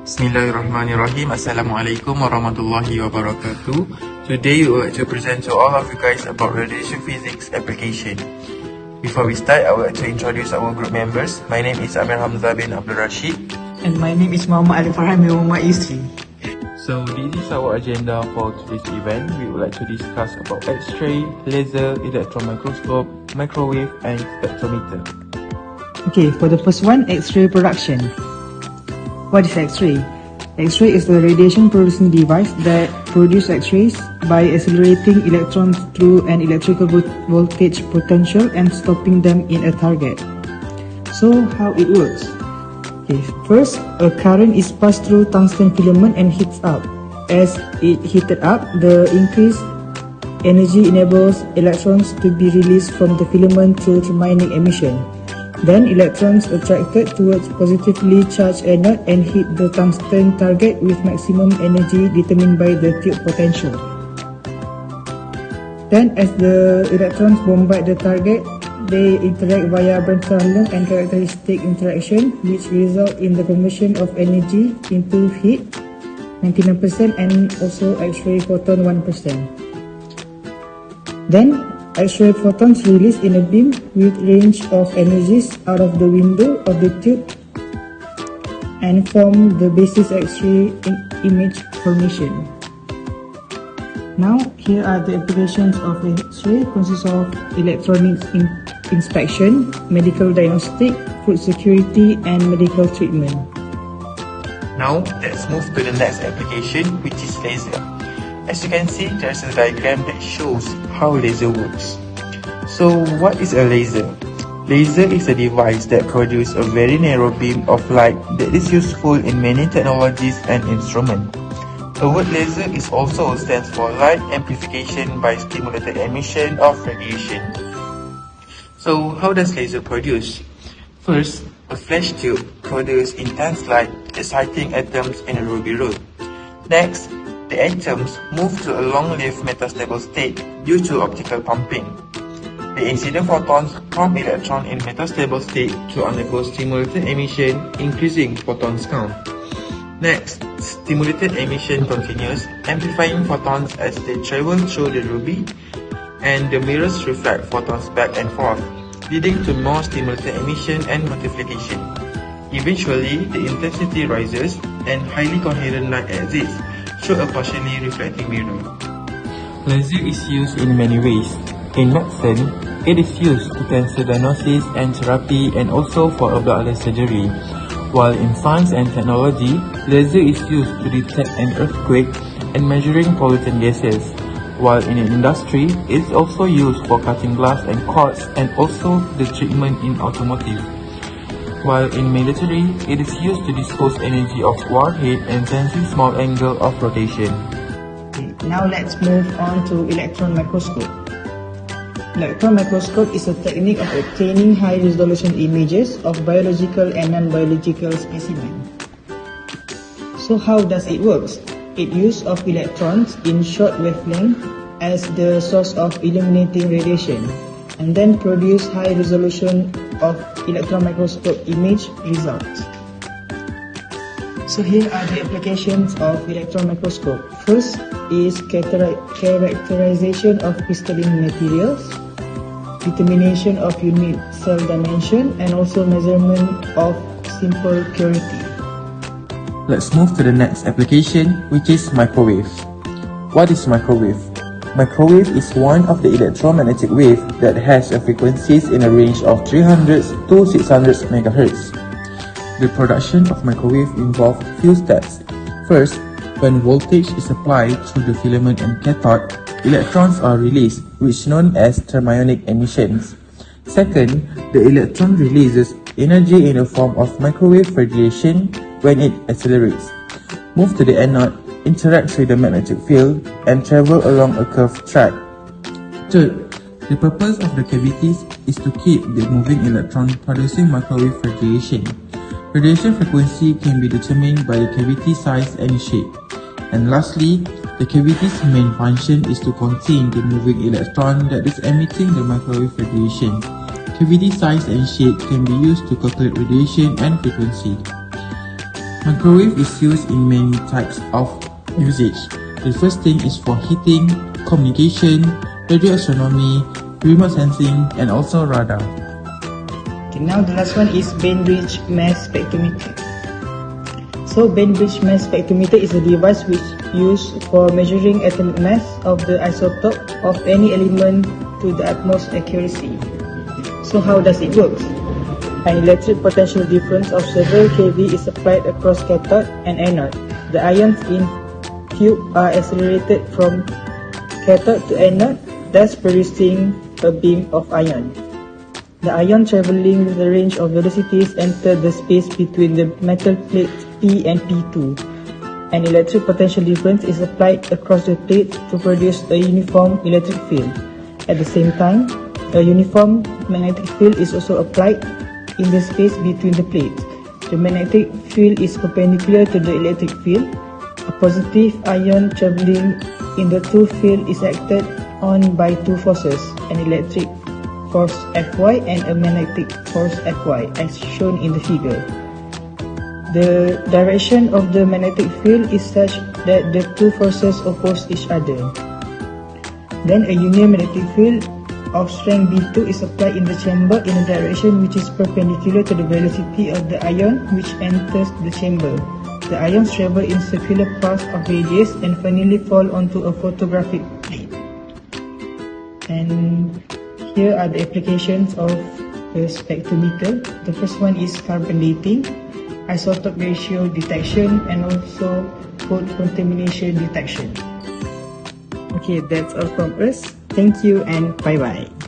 Bismillahirrahmanirrahim. Assalamualaikum warahmatullahi wabarakatuh. Today we would like to present to all of you guys about radiation physics application. Before we start, I would like to introduce our group members. My name is Amir Hamzah bin Abdul Rashid. And my name is Muhammad Ali Farhan bin Muhammad Isri. So this is our agenda for today's event. We would like to discuss about X-ray, laser, electron microscope, microwave and spectrometer. Okay, for the first one, X-ray production. What is X-ray? X-ray is the radiation producing device that produces X-rays by accelerating electrons through an electrical voltage potential and stopping them in a target. So how it works? Okay, first, a current is passed through tungsten filament and heats up. As it heated up, the increased energy enables electrons to be released from the filament through thermionic emission. Then electrons attracted towards positively charged anode and hit the tungsten target with maximum energy determined by the tube potential. Then as the electrons bombard the target, they interact via Bremsstrahlung and characteristic interaction, which result in the conversion of energy into heat 99% and also X-ray photon 1%. Then X-ray photons released in a beam with range of energies out of the window of the tube and form the basis X-ray image formation. Now, here are the applications of X-ray. Consists of electronics inspection, medical diagnostic, food security, and medical treatment. Now, let's move to the next application, which is laser. As you can see, there's a diagram that shows how laser works. So, what is a laser? Laser is a device that produces a very narrow beam of light that is useful in many technologies and instruments. The word laser is also stands for light amplification by stimulated emission of radiation. So, how does laser produce? First, a flash tube produces intense light, exciting atoms in a ruby road. Next, the atoms move to a long-lived metastable state due to optical pumping. The incident photons prompt electrons in metastable state to undergo stimulated emission, increasing photons count. Next, stimulated emission continues, amplifying photons as they travel through the ruby, and the mirrors reflect photons back and forth, leading to more stimulated emission and multiplication. Eventually, the intensity rises and highly coherent light exits through a partially reflecting mirror. Laser is used in many ways. In medicine, it is used to cancer diagnosis and therapy and also for abdominal surgery. While in science and technology, laser is used to detect an earthquake and measuring pollutant gases. While in industry, it is also used for cutting glass and quartz and also the treatment in automotive. While in military, it is used to dispose energy of warhead and sensing small angle of rotation. Now let's move on to electron microscope. Electron microscope is a technique of obtaining high-resolution images of biological and non-biological specimens. So how does it work? It uses of electrons in short wavelength as the source of illuminating radiation, and then produce high resolution of electron microscope image results. So here are the applications of electron microscope. First is characterization of crystalline materials, determination of unit cell dimension, and also measurement of simple purity. Let's move to the next application, which is microwave. What is microwave? Microwave is one of the electromagnetic wave that has a frequencies in a range of 300 to 600 MHz. The production of microwave involves few steps. First, when voltage is applied through the filament and cathode, electrons are released, which is known as thermionic emissions. Second, the electron releases energy in the form of microwave radiation when it accelerates. Move to the anode, interacts with the magnetic field, and travel along a curved track. Third, the purpose of the cavities is to keep the moving electron producing microwave radiation. Radiation frequency can be determined by the cavity size and shape. And lastly, the cavity's main function is to contain the moving electron that is emitting the microwave radiation. Cavity size and shape can be used to calculate radiation and frequency. Microwave is used in many types of usage. The first thing is for heating, communication, radio astronomy, remote sensing, and also radar. Okay, now the last one is band bridge mass spectrometer. So band bridge mass spectrometer is a device which used for measuring atomic mass of the isotope of any element to the utmost accuracy. So how does it work? An electric potential difference of several kV is applied across cathode and anode. The ions in tube are accelerated from cathode to anode, thus producing a beam of ion. The ion traveling with a range of velocities enter the space between the metal plates P and P2. An electric potential difference is applied across the plate to produce a uniform electric field. At the same time, a uniform magnetic field is also applied in the space between the plates. The magnetic field is perpendicular to the electric field. A positive ion traveling in the two fields is acted on by two forces, an electric force Fy and a magnetic force Fy, as shown in the figure. The direction of the magnetic field is such that the two forces oppose each other. Then a union magnetic field of strength B2 is applied in the chamber in a direction which is perpendicular to the velocity of the ion which enters the chamber. The ions travel in circular paths of radius and finally fall onto a photographic plate. And here are the applications of the spectrometer. The first one is carbon dating, isotope ratio detection, and also food contamination detection. Okay, that's all from us. Thank you and bye-bye.